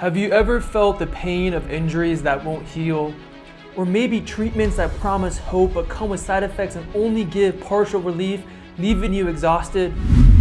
Have you ever felt the pain of injuries that won't heal? Or maybe treatments that promise hope but come with side effects and only give partial relief, leaving you exhausted?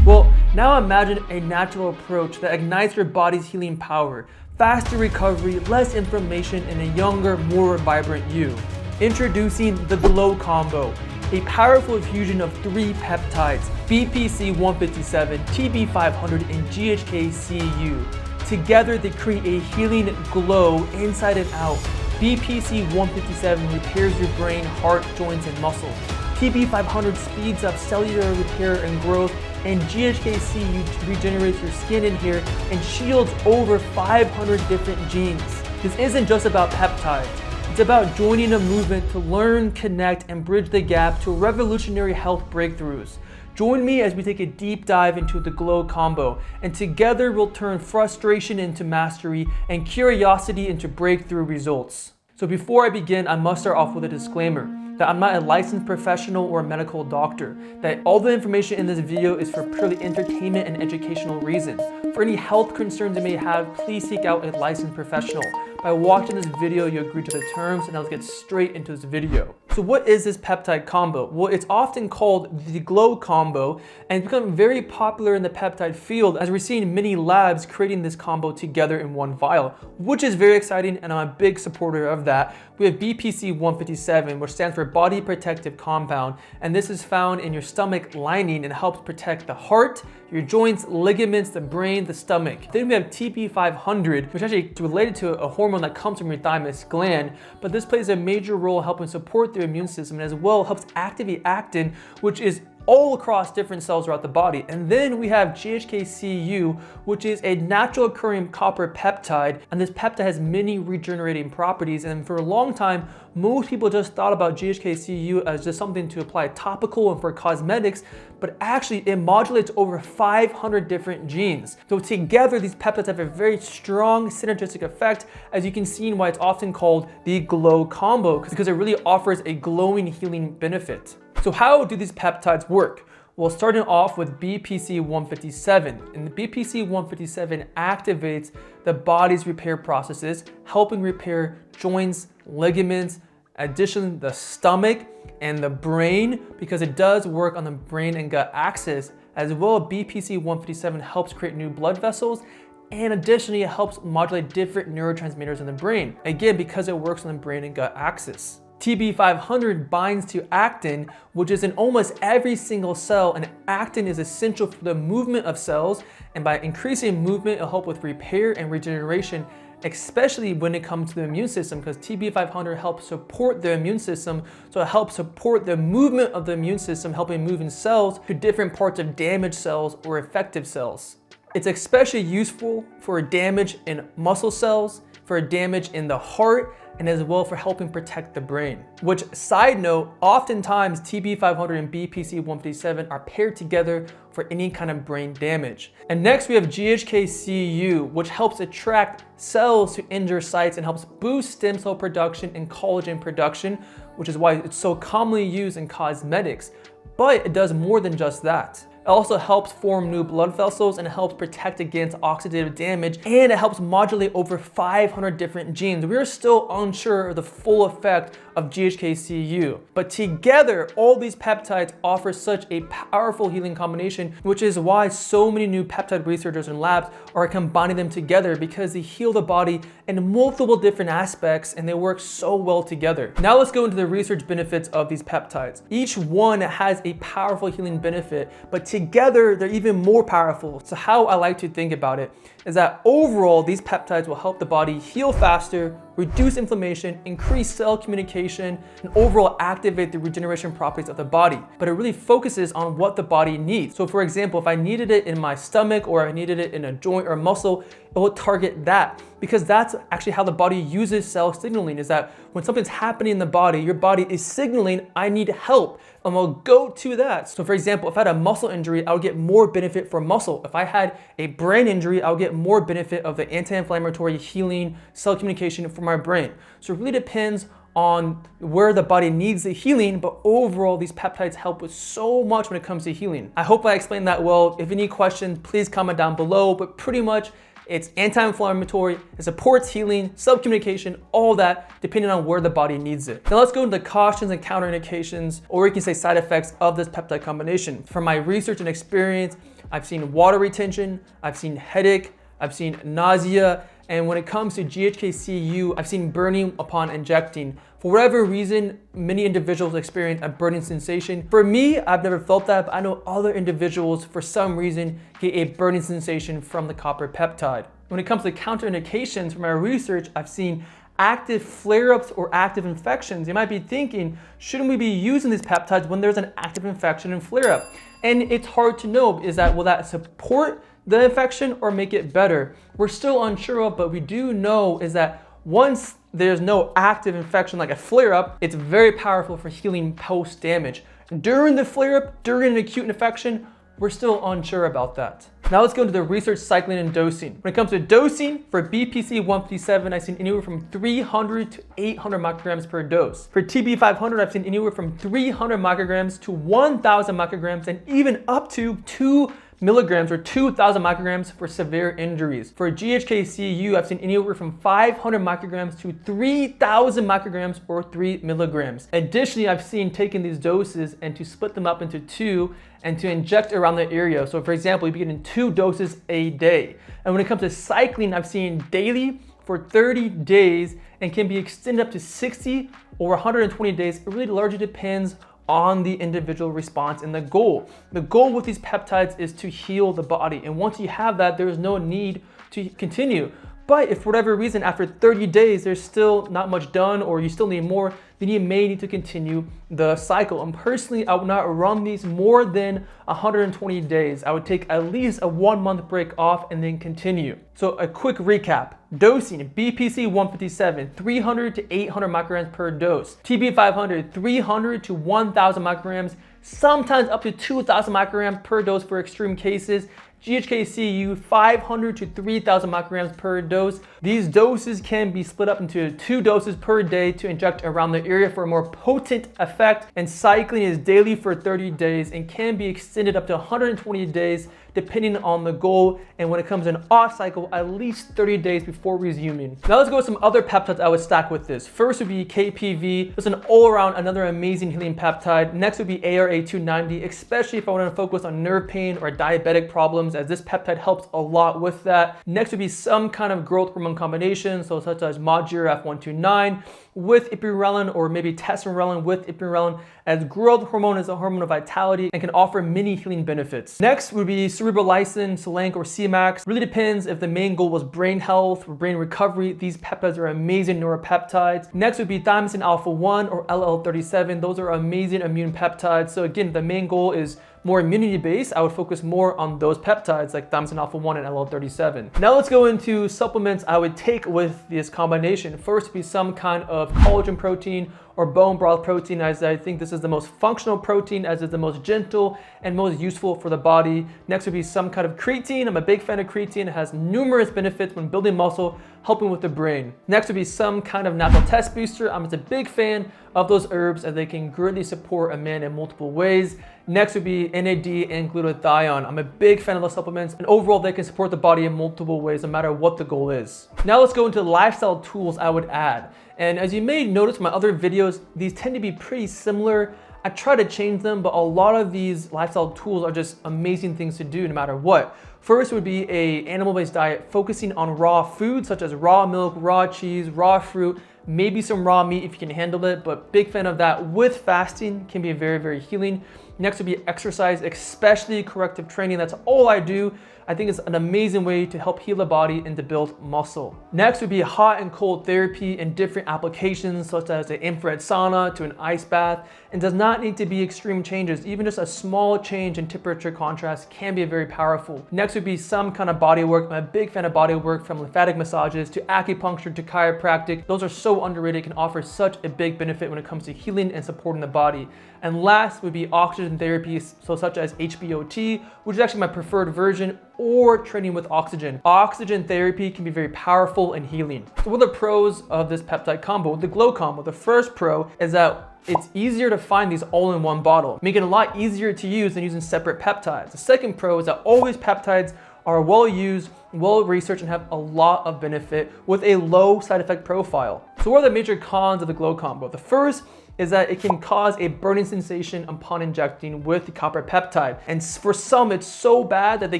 Well, now imagine a natural approach that ignites your body's healing power, faster recovery, less inflammation, and a younger, more vibrant you. Introducing the Glow Combo, a powerful fusion of 3 peptides, BPC-157, TB-500, and GHK-Cu. Together, they create a healing glow inside and out. BPC-157 repairs your brain, heart, joints, and muscles. TB-500 speeds up cellular repair and growth, and GHK-Cu regenerates your skin and hair and shields over 500 different genes. This isn't just about peptides. It's about joining a movement to learn, connect, and bridge the gap to revolutionary health breakthroughs. Join me as we take a deep dive into the Glow Combo, and together we'll turn frustration into mastery and curiosity into breakthrough results. So before I begin, I must start off with a disclaimer that I'm not a licensed professional or a medical doctor, that all the information in this video is for purely entertainment and educational reasons. For any health concerns you may have, please seek out a licensed professional. By watching this video, you agree to the terms, and now let's get straight into this video. So what is this peptide combo? Well, it's often called the Glow Combo, and it's become very popular in the peptide field as we're seeing many labs creating this combo together in one vial, which is very exciting, and I'm a big supporter of that. We have BPC-157, which stands for Body Protective Compound, and this is found in your stomach lining and helps protect the heart, your joints, ligaments, the brain, the stomach. Then we have TB-500, which actually is related to a hormone that comes from your thymus gland, but this plays a major role helping support the immune system and as well helps activate actin, which is all across different cells throughout the body. And then we have GHK-Cu, which is a natural occurring copper peptide, and this peptide has many regenerating properties. And for a long time, most people just thought about GHK-Cu as just something to apply topical and for cosmetics, but actually it modulates over 500 different genes. So together, these peptides have a very strong synergistic effect, as you can see why it's often called the Glow Combo, because it really offers a glowing healing benefit. So how do these peptides work? Well, starting off with BPC-157, and the BPC-157 activates the body's repair processes, helping repair joints, ligaments, additionally the stomach and the brain, because it does work on the brain and gut axis. As well, BPC-157 helps create new blood vessels, and additionally, it helps modulate different neurotransmitters in the brain, again, because it works on the brain and gut axis. TB-500 binds to actin, which is in almost every single cell, and actin is essential for the movement of cells, and by increasing movement, it'll help with repair and regeneration, especially when it comes to the immune system, because TB-500 helps support the immune system, so it helps support the movement of the immune system, helping moving cells to different parts of damaged cells or effective cells. It's especially useful for damage in muscle cells, for damage in the heart, and as well for helping protect the brain. Which, side note, oftentimes TB-500 and BPC-157 are paired together for any kind of brain damage. And next we have GHK-Cu, which helps attract cells to injured sites and helps boost stem cell production and collagen production, which is why it's so commonly used in cosmetics. But it does more than just that. It also helps form new blood vessels and it helps protect against oxidative damage, and it helps modulate over 500 different genes. We are still unsure of the full effect of GHK-Cu, but together all these peptides offer such a powerful healing combination, which is why so many new peptide researchers and labs are combining them together, because they heal the body in multiple different aspects and they work so well together. Now let's go into the research benefits of these peptides. Each one has a powerful healing benefit, but together they're even more powerful. So how I like to think about it is that overall these peptides will help the body heal faster, reduce inflammation, increase cell communication, and overall activate the regeneration properties of the body. But it really focuses on what the body needs. So for example, if I needed it in my stomach or I needed it in a joint or muscle, it will target that, because that's actually how the body uses cell signaling, is that when something's happening in the body, your body is signaling, I need help, and we'll go to that. So for example, if I had a muscle injury, I would get more benefit for muscle. If I had a brain injury, I would get more benefit of the anti-inflammatory healing cell communication for my brain. So it really depends on where the body needs the healing, but overall these peptides help with so much when it comes to healing. I hope I explained that well. If any questions, please comment down below, but pretty much It's anti-inflammatory, it supports healing, subcommunication, all that, depending on where the body needs it. Now let's go into the cautions and counterindications, or you can say side effects of this peptide combination. From my research and experience, I've seen water retention, I've seen headache, I've seen nausea, and when it comes to GHK-Cu, I've seen burning upon injecting. For whatever reason, many individuals experience a burning sensation. For me, I've never felt that, but I know other individuals, for some reason, get a burning sensation from the copper peptide. When it comes to counterindications, from my research, I've seen active flare-ups or active infections. You might be thinking, shouldn't we be using these peptides when there's an active infection and flare-up? And it's hard to know, will that support the infection or make it better? We're still unsure of, but we do know is that once there's no active infection like a flare-up, it's very powerful for healing post-damage. During the flare-up, during an acute infection, we're still unsure about that. Now let's go into the research, cycling, and dosing. When it comes to dosing, for BPC-157, I've seen anywhere from 300 to 800 micrograms per dose. For TB-500, I've seen anywhere from 300 micrograms to 1,000 micrograms, and even up to 2 milligrams or 2,000 micrograms for severe injuries. For GHK-Cu, I've seen anywhere from 500 micrograms to 3,000 micrograms or 3 milligrams. Additionally, I've seen taking these doses and to split them up into 2 and to inject around the area. So for example, you'd be getting 2 doses a day. And when it comes to cycling, I've seen daily for 30 days and can be extended up to 60 or 120 days. It really largely depends on the individual response and the goal. The goal with these peptides is to heal the body. And once you have that, there's no need to continue. But if for whatever reason, after 30 days, there's still not much done or you still need more, then you may need to continue the cycle. And personally, I would not run these more than 120 days. I would take at least a 1-month break off and then continue. So a quick recap. Dosing, BPC-157, 300 to 800 micrograms per dose. TB-500, 300 to 1,000 micrograms, sometimes up to 2,000 micrograms per dose for extreme cases. GHK-Cu, 500 to 3,000 micrograms per dose. These doses can be split up into 2 doses per day to inject around the area for a more potent effect. And cycling is daily for 30 days and can be extended up to 120 days depending on the goal. And when it comes to an off cycle, at least 30 days before resuming. Now let's go with some other peptides I would stack with this. First would be KPV. It's an all-around, another amazing healing peptide. Next would be ARA290, especially if I want to focus on nerve pain or diabetic problems, as this peptide helps a lot with that. Next would be some kind of growth hormone combination, so such as F129 with ipirelin, or maybe testosterone with ipirelin, as growth hormone is a hormone of vitality and can offer many healing benefits. Next would be cerebrolysin, Selenk, or Cmax. Really depends if the main goal was brain health or brain recovery. These peptides are amazing neuropeptides. Next would be thymosin alpha-1 or LL37. Those are amazing immune peptides. So again, the main goal is more immunity based. I would focus more on those peptides like thymosin alpha-1 and LL37. Now let's go into supplements I would take with this combination. First would be some kind of collagen protein or bone broth protein, as I think this is the most functional protein, as it's the most gentle and most useful for the body. Next would be some kind of creatine. I'm a big fan of creatine. It has numerous benefits when building muscle, helping with the brain. Next would be some kind of natural test booster. I'm just a big fan of those herbs as they can greatly support a man in multiple ways. Next would be NAD and glutathione. I'm a big fan of those supplements, and overall they can support the body in multiple ways no matter what the goal is. Now let's go into lifestyle tools I would add. And as you may notice in my other videos, these tend to be pretty similar. I try to change them, but a lot of these lifestyle tools are just amazing things to do no matter what. First would be an animal-based diet focusing on raw foods such as raw milk, raw cheese, raw fruit, maybe some raw meat if you can handle it, but big fan of that. With fasting can be very, very healing. Next would be exercise, especially corrective training. That's all I do. I think it's an amazing way to help heal the body and to build muscle. Next would be hot and cold therapy and different applications such as an infrared sauna to an ice bath. It does not need to be extreme changes. Even just a small change in temperature contrast can be very powerful. Next would be some kind of body work. I'm a big fan of body work, from lymphatic massages to acupuncture to chiropractic. Those are so underrated, can offer such a big benefit when it comes to healing and supporting the body. And last would be oxygen therapy, so such as HBOT, which is actually my preferred version, or training with oxygen. Oxygen therapy can be very powerful and healing. So what are the pros of this peptide combo? The Glow combo, the first pro is that it's easier to find these all in one bottle, making it a lot easier to use than using separate peptides. The second pro is that all these peptides are well used, well researched, and have a lot of benefit with a low side effect profile. So what are the major cons of the Glow combo? The first is that it can cause a burning sensation upon injecting with the copper peptide. And for some, it's so bad that they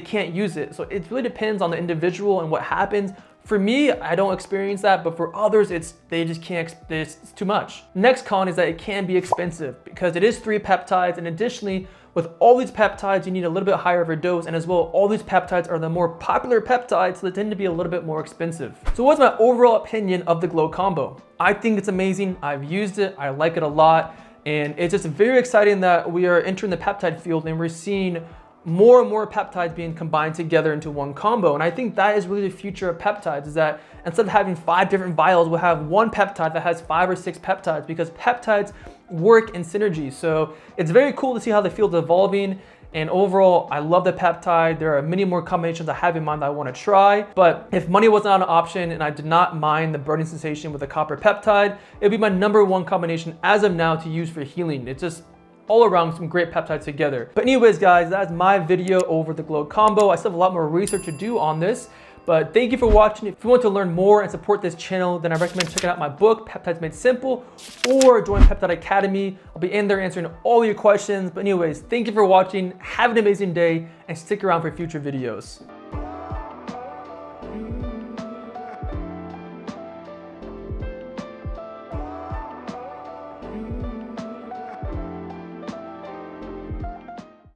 can't use it. So it really depends on the individual and what happens. For me, I don't experience that, but for others, they just can't, it's too much. Next con is that it can be expensive because it is 3 peptides, and additionally, with all these peptides, you need a little bit higher of a dose, and as well, all these peptides are the more popular peptides, so they tend to be a little bit more expensive. So what's my overall opinion of the Glow combo? I think it's amazing. I've used it, I like it a lot, and it's just very exciting that we are entering the peptide field and we're seeing more and more peptides being combined together into one combo. And I think that is really the future of peptides, is that instead of having 5 different vials, we'll have one peptide that has 5 or 6 peptides, because peptides work in synergy. So it's very cool to see how the field's evolving. And overall, I love the peptide. There are many more combinations I have in mind that I want to try. But if money was not an option and I did not mind the burning sensation with the copper peptide, it would be my #1 combination as of now to use for healing. It's just all around some great peptides together. But anyways, guys, that's my video over the Glow combo. I still have a lot more research to do on this, but thank you for watching. If you want to learn more and support this channel, then I recommend checking out my book, Peptides Made Simple, or join Peptide Academy. I'll be in there answering all your questions. But anyways, thank you for watching. Have an amazing day and stick around for future videos.